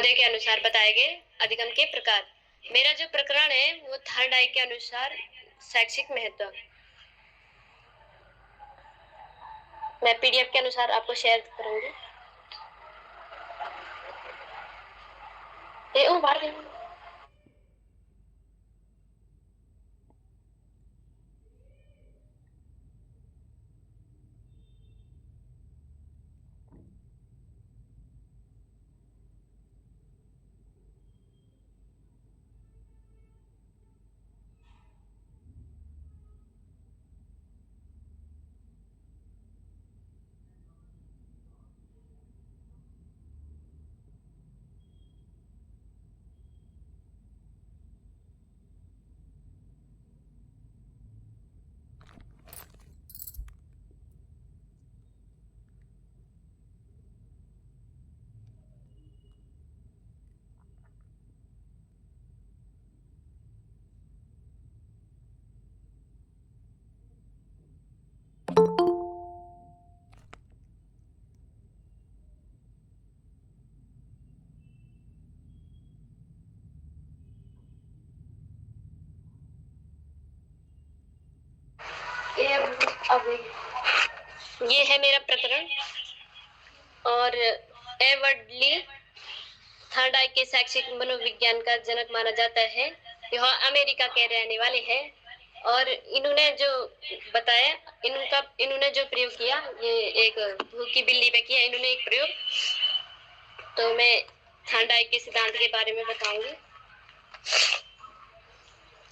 मुद्दे के अनुसार बताए गए अधिगम के प्रकार। मेरा जो प्रकरण है वो थॉर्नडाइक के अनुसार शैक्षिक महत्व। मैं पीडीएफ के अनुसार आपको शेयर करूंगी। ये है मेरा प्रकरण। और एडवर्ड थॉर्नडाइक के शैक्षिक मनोविज्ञान का जनक माना जाता है। यह अमेरिका के रहने वाले हैं और इन्होंने जो बताया, इन्होंने जो प्रयोग किया, ये एक भूखी बिल्ली पे किया इन्होंने एक प्रयोग। तो मैं थॉर्नडाइक के सिद्धांत के बारे में बताऊंगी।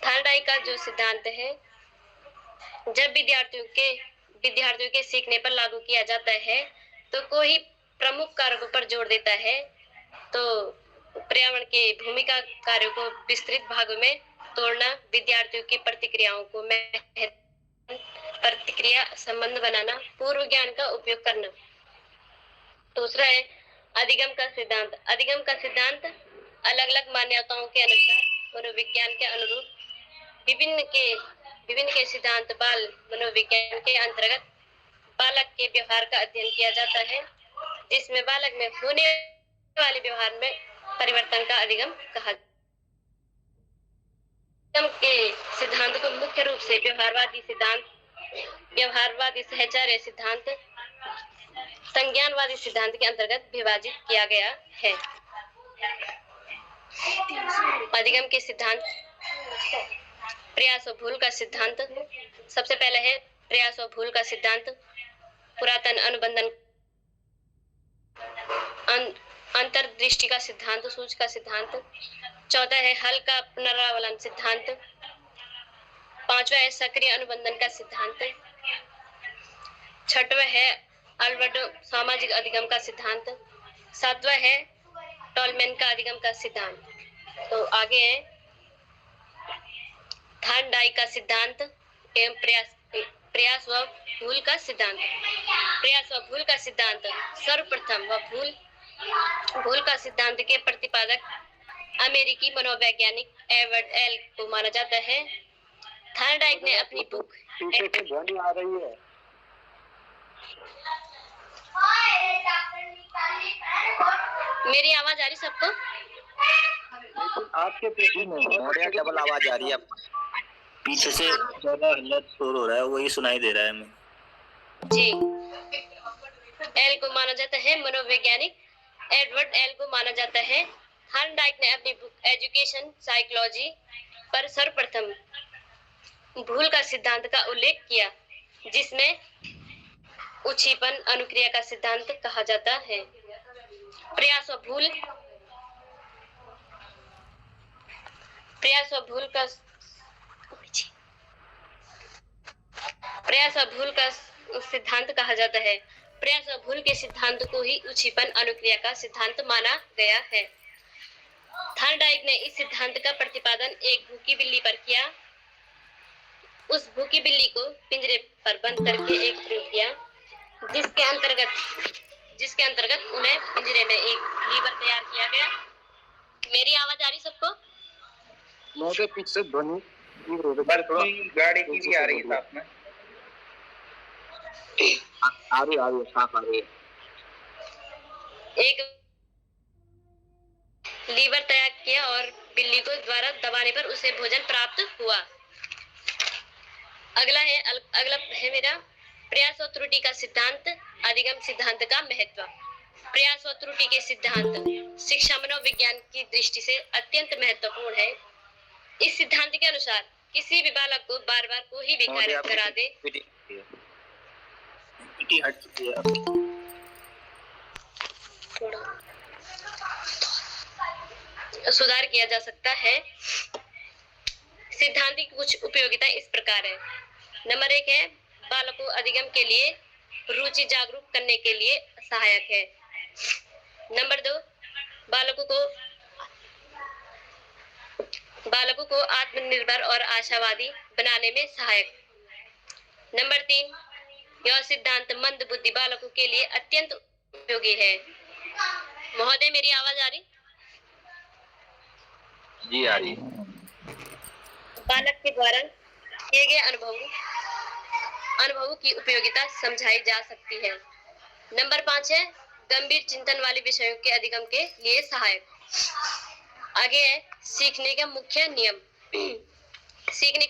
थॉर्नडाइक का जो सिद्धांत है, जब विद्यार्थियों के सीखने पर लागू किया जाता है तो कोई प्रमुख कारकों पर जोर देता है। तो पर्यावरण के भूमिका कार्यों को विस्तृत भागों में तोड़ना, विद्यार्थियों की प्रतिक्रियाओं को प्रतिक्रिया संबंध बनाना, पूर्व ज्ञान का उपयोग करना। दूसरा है अधिगम का सिद्धांत। अधिगम का सिद्धांत अलग अलग मान्यताओं के अनुसार मनोविज्ञान के अनुरूप विभिन्न के सिद्धांत बाल मनोविज्ञान के अंतर्गत बालक के व्यवहार का अध्ययन किया जाता है, जिसमें बालक में होने वाले व्यवहार में परिवर्तन का अधिगम कहा। अधिगम के सिद्धांत को मुख्य रूप से व्यवहारवादी सिद्धांत, व्यवहारवादी सहचर्य सिद्धांत, संज्ञानवादी सिद्धांत के अंतर्गत विभाजित किया गया है। अधिगम के सिद्धांत। प्रयास और भूल का सिद्धांत। सबसे पहले है प्रयास और भूल का सिद्धांत, पुरातन अनुबंधन, अंतर्दृष्टि का सिद्धांत, सूझ का सिद्धांत। चौथा है हल का पुनरावलन सिद्धांत। पांचवा है सक्रिय अनुबंधन का सिद्धांत। छठवा है अल्बर्टो सामाजिक अधिगम का सिद्धांत। सातवां है टॉलमैन का अधिगम का सिद्धांत। तो आगे है थॉर्नडाइक का सिद्धांत एवं प्रयास व भूल का सिद्धांत। प्रयास व भूल का सिद्धांत। सर्वप्रथम व भूल का सिद्धांत के प्रतिपादक अमेरिकी मनोवैज्ञानिक एडवर्ड एल को माना जाता है। थॉर्नडाइक ने अपनी बुक ध्वनि आ रही है। मेरी आवाज आ रही सबको? लेकिन आपके पीछे में डबल आवाज आ रही है। पीछे से ज्यादा शोर हो रहा है, वही सुनाई दे रहा है हमें। जी, एल को माना जाता है मनोवैज्ञानिक एडवर्ड एल को माना जाता है। थॉर्नडाइक ने अपनी बुक एजुकेशन साइकोलॉजी पर सर्वप्रथम भूल का सिद्धांत का उल्लेख किया, जिसमें उच्छिपन अनुक्रिया का सिद्धांत कहा जाता है। प्रयास और भूल का सिद्धांत कहा जाता है। प्रयास और भूल के सिद्धांत को ही उच्छिपन अनुक्रिया का सिद्धांत माना गया है। थॉर्नडाइक ने इस सिद्धांत का प्रतिपादन एक भूखी बिल्ली पर किया। उस भूखी बिल्ली को पिंजरे पर बंद करके एक प्रयोग किया, जिसके अंतर्गत उन्हें पिंजरे में एक लीवर तैयार किया गया। मेरी आवाज आ रही सबको? मेरे पीछे ध्वनि गाड़ी की भी आ रही है साथ में। आ रही साफ आ रही है। लीवर तैयार किया और बिल्ली को द्वारा दबाने पर उसे भोजन प्राप्त हुआ। अगला है मेरा प्रयास और त्रुटि का सिद्धांत, अधिगम सिद्धांत का महत्व। प्रयास और त्रुटि के सिद्धांत शिक्षा मनोविज्ञान की दृष्टि से अत्यंत महत्वपूर्ण है। इस सिद्धांत के अनुसार किसी भी बालक को बार बार कोई भी कार्य करा दे सुधार किया जा सकता है। सिद्धांत की कुछ उपयोगिता इस प्रकार है। नंबर 1 है बालक को अधिगम के लिए रुचि जागरूक करने के लिए सहायक है। नंबर 2 बालकों को आत्मनिर्भर और आशावादी बनाने में सहायक। नंबर 3 यह सिद्धांत मंद बुद्धि बालकों के लिए अत्यंत उपयोगी है। महोदय मेरी आवाज आ रही? जी आ रही। बालक के द्वारा किए गए अनुभवों की उपयोगिता समझाई जा सकती है। नंबर 5 है गंभीर चिंतन वाले विषयों के अधिगम के लिए सहायक। आगे है सीखने का मुख्य नियम। सीखने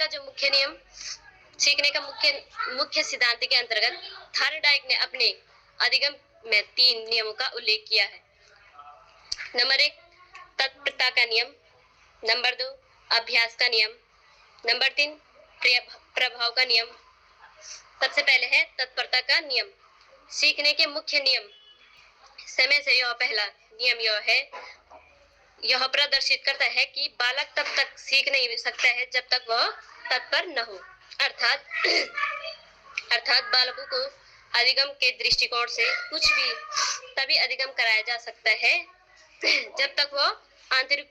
का मुख्य सिद्धांत के अंतर्गत थॉर्नडाइक ने अपने अधिगम में 3 नियमों का उल्लेख किया है। नंबर 1 तत्परता का नियम, नंबर 2 अभ्यास का नियम, नंबर 3 प्रभाव का नियम। सबसे पहले है तत्परता का नियम। सीखने के मुख्य नियम समय से यह पहला नियम यह प्रदर्शित करता है कि बालक तब तक सीख नहीं सकता है जब तक वह तत्पर न हो। अर्थात बालकों को अधिगम के दृष्टिकोण से कुछ भी तभी अधिगम कराया जा सकता है जब तक वह आंतरिक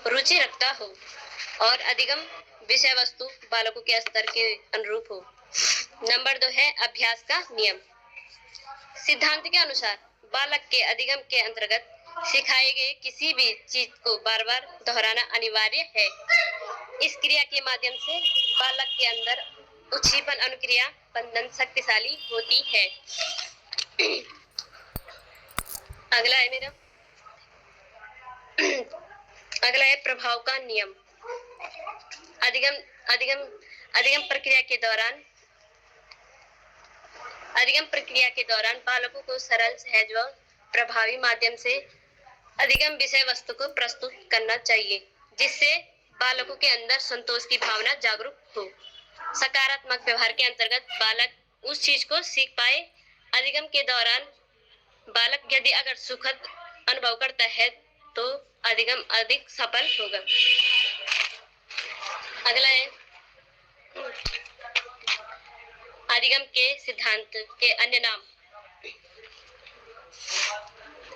रुचि रखता हो और अधिगम विषय वस्तु बालकों के स्तर के अनुरूप हो। नंबर 2 है अभ्यास का नियम। सिद्धांत के अनुसार बालक के अधिगम के अंतर्गत सिखाए गए किसी भी चीज को बार बार दोहराना अनिवार्य है। इस क्रिया के माध्यम से बालक के अंदर उच्छीपन अनुक्रिया बंधन शक्तिशाली होती है। अगला है प्रभाव का नियम। अधिगम प्रक्रिया के दौरान बालकों को सरल, सहज व प्रभावी माध्यम से अधिगम विषय वस्तु को प्रस्तुत करना चाहिए, जिससे बालकों के अंदर संतोष की भावना जागरूक हो। सकारात्मक व्यवहार के अंतर्गत बालक उस चीज को सीख पाए। अधिगम के दौरान बालक यदि अगर सुखद अनुभव करता है तो अधिगम अधिक सफल होगा। अगला है अधिगम के सिद्धांत के अन्य नाम।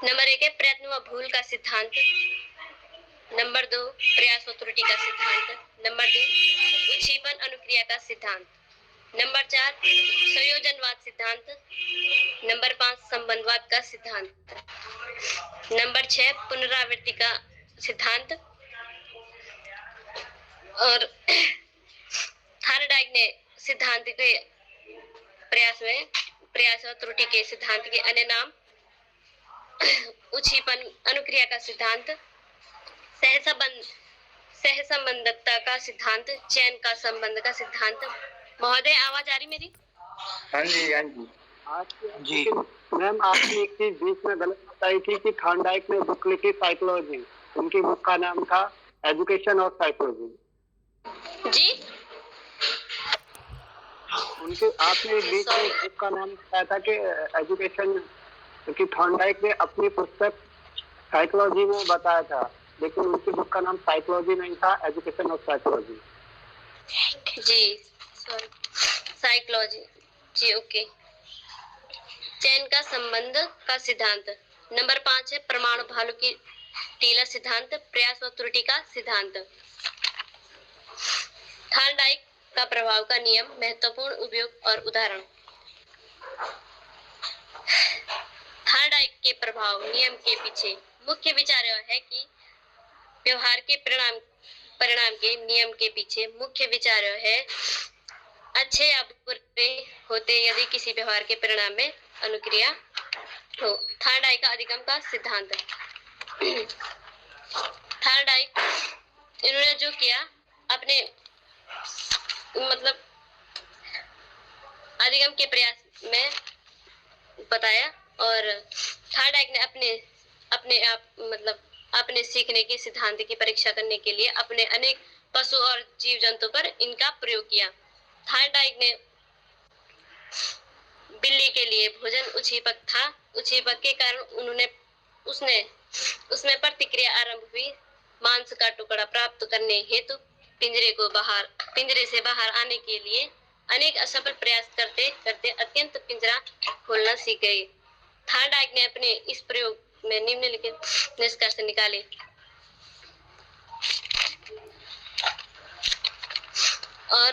नंबर 1 है प्रयत्न व भूल का सिद्धांत। नंबर 2 प्रयास व त्रुटि का सिद्धांत। नंबर 3 उच्छीपन अनुक्रिया का सिद्धांत। नंबर 4 संयोजनवाद सिद्धांत। नंबर 5 संबंधवाद का सिद्धांत। नंबर 6 पुनरावृत्ति का सिद्धांत। और थॉर्नडाइक ने सिद्धांत के प्रयास और त्रुटि के सिद्धांत के अन्य नाम उच्छीपन अनुक्रिया का सिद्धांत, सहसंबंधता का सिद्धांत, चयन का संबंध का सिद्धांत। महोदय आवाज आ रही मेरी? हाँ जी जी मैम, आपने एक चीज बीच में गलत बताई थी कि थॉर्नडाइक ने बुक लिखी साइकोलॉजी। उनकी बुक का नाम था एजुकेशन ऑफ साइकोलॉजी जी। आपने बीच में एक बुक का नाम बताया था कि एजुकेशन, क्योंकि थॉर्नडाइक ने अपनी पुस्तक साइकोलॉजी में बताया था, लेकिन उनकी बुक का नाम साइकोलॉजी नहीं था, एजुकेशन ऑफ साइकोलॉजी। जी साइकोलॉजी जी, ओके। चयन का संबंध का सिद्धांत। नंबर 5 है परमाणु भालू की टीला सिद्धांत, प्रयास व त्रुटि का सिद्धांत। थॉर्नडाइक का प्रभाव का नियम, महत्वपूर्ण उपयोग और उदाहरण। थॉर्नडाइक के प्रभाव नियम के पीछे मुख्य विचार यह है कि व्यवहार के परिणाम के नियम के पीछे मुख्य विचार यह है अच्छे या बुरे होते यदि किसी व्यवहार के परिणाम में अनुक्रिया हो। थार्डाइक का अधिगम का सिद्धांत। थार्डाइक इन्होंने जो किया अपने मतलब अधिगम के प्रयास में बताया, और थार्डाइक ने अपने आप मतलब अपने सीखने के सिद्धांत की परीक्षा करने के लिए अपने अनेक पशु और जीव जंतु पर इनका प्रयोग किया। थार्डाइक ने बिल्ली के लिए भोजन उच्छेपक था। उच्छेपक के कारण उसमें प्रतिक्रिया आरंभ हुई। मांस का टुकड़ा प्राप्त करने हेतु पिंजरे से बाहर आने के लिए अनेक असफल प्रयास करते करते अत्यंत पिंजरा खोलना सीख गई। थार्डाइक ने अपने इस प्रयोग में निम्नलिखित निष्कर्ष निकाले। और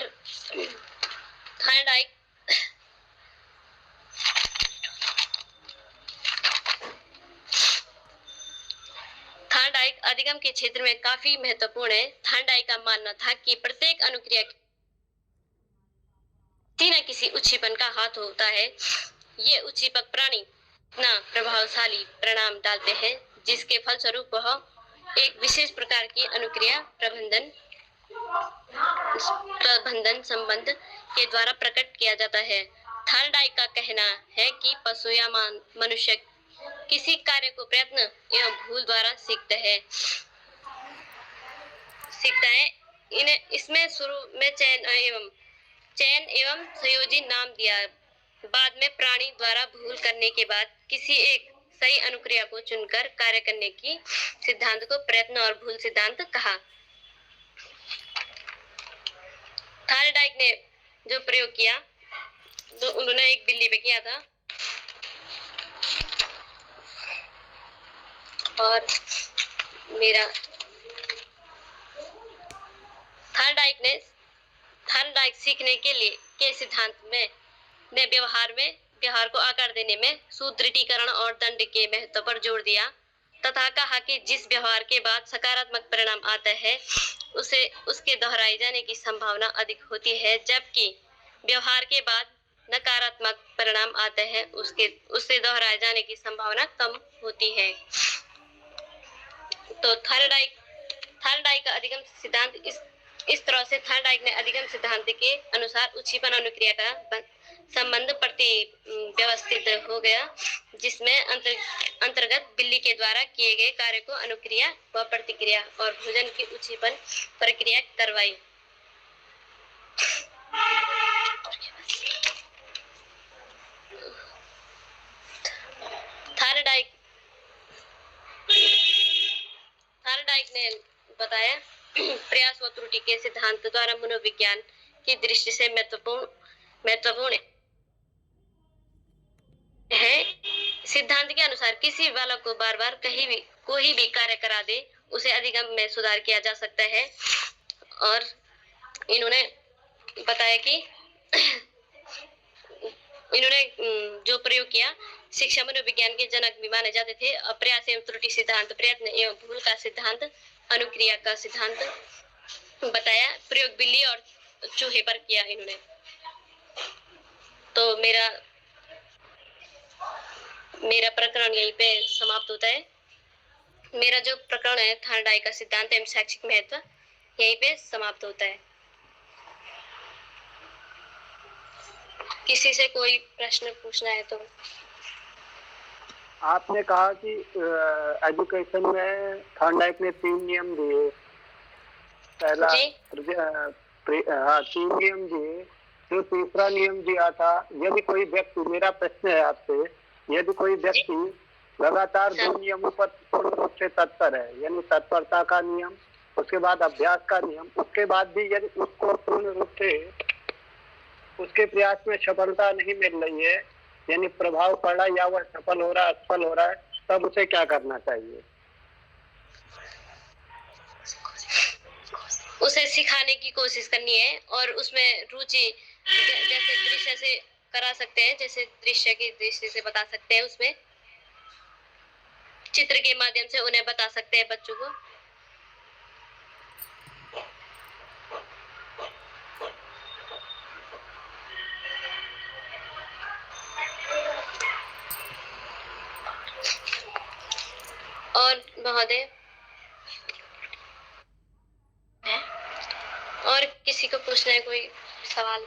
थार्डाइक अधिगम के क्षेत्र में काफी महत्वपूर्ण है। थार्डाइक का मानना था कि प्रत्येक अनुक्रिया किसी न किसी उच्छेपन का हाथ होता है। ये उच्छेपक प्राणी इतना प्रभावशाली परिणाम डालते हैं जिसके फलस्वरूप वह एक विशेष प्रकार की अनुक्रिया प्रबंधन संबंध के द्वारा प्रकट किया जाता है। थार्डाइक का कहना है कि पशु या मनुष्य किसी कार्य को प्रयत्न एवं भूल द्वारा सीखता है। इन्हें इसमें शुरू में चयन एवं संयोजी नाम दिया। बाद में प्राणी द्वारा भूल करने के बाद किसी एक सही अनुक्रिया को चुनकर कार्य करने की सिद्धांत को प्रयत्न और भूल सिद्धांत कहा। थार्डाइक ने जो प्रयोग किया तो उन्होंने एक बिल्ली पे किया था, और थार्डाइक सीखने के सिद्धांत में व्यवहार को आकार देने में सुदृढ़ीकरण और दंड के महत्व पर जोर दिया तथा कहा कि जिस व्यवहार के बाद सकारात्मक परिणाम आता है उसके दोहराए जाने की संभावना अधिक होती है, जबकि व्यवहार के बाद नकारात्मक परिणाम आते हैं उससे दोहराए जाने की संभावना कम होती है। तो थार्डाइक का अधिगम सिद्धांत इस तरह से थार्डाइक ने अधिगम सिद्धांत के अनुसार उच्छेपन अनुक्रिया का संबंध व्यवस्थित हो गया, जिसमें अंतर्गत बिल्ली के द्वारा किए गए कार्य को अनुक्रिया व प्रतिक्रिया और भोजन की उच्छेपन प्रक्रिया करवाई। थार्डाइक ने बताया प्रयास व त्रुटि के सिद्धांत द्वारा मनोविज्ञान की दृष्टि से महत्वपूर्ण है। सिद्धांत के अनुसार किसी बालक को बार बार कोई भी कार्य करा दे उसे अधिगम में सुधार किया जा सकता है। और इन्होंने बताया कि इन्होंने जो प्रयोग किया शिक्षा मनोविज्ञान के जनक भी माने जाते थे। प्रयास एवं त्रुटि सिद्धांत, प्रयत्न एवं भूल का सिद्धांत, अनुक्रिया का सिद्धांत बताया। प्रयोग बिल्ली और चूहे पर किया इन्होंने। तो मेरा प्रकरण यहीं पे समाप्त होता है। मेरा जो प्रकरण है थार्डाइक का सिद्धांत एवं शैक्षिक महत्व यहीं पे समाप्त होता है। किसी से कोई प्रश्न पूछना है तो। आपने कहा कि एजुकेशन में थार्डाइक ने 3 नियम दिए। पहला 3 नियम दिए। जो तीसरा नियम दिया था, यदि कोई व्यक्ति, मेरा प्रश्न है आपसे, यदि कोई व्यक्ति लगातार 2 नियमों पर पूर्ण रूप से तत्पर है, यानी तत्परता का नियम, उसके बाद अभ्यास का नियम, उसके बाद भी यदि उसको पूर्ण रूप से उसके प्रयास में सफलता नहीं मिल रही है, यानी प्रभाव पड़ रहा है या वह सफल हो रहा है, असफल हो रहा है, तब उसे क्या करना चाहिए? उसे सिखाने की कोशिश करनी है और उसमें रुचि, जैसे दृश्य से करा सकते हैं, जैसे दृश्य की दृष्टि से बता सकते हैं, उसमें चित्र के माध्यम से उन्हें बता सकते हैं बच्चों को। और महोदय, और किसी को पूछना है कोई सवाल?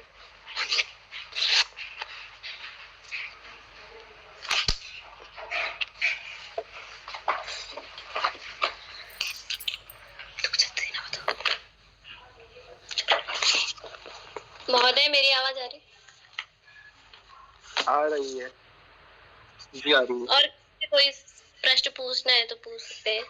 महोदय, मेरी आवाज आ रही? आ रही है जी, आ रही है। और कोई प्रश्न पूछना है तो पूछ सकते हैं।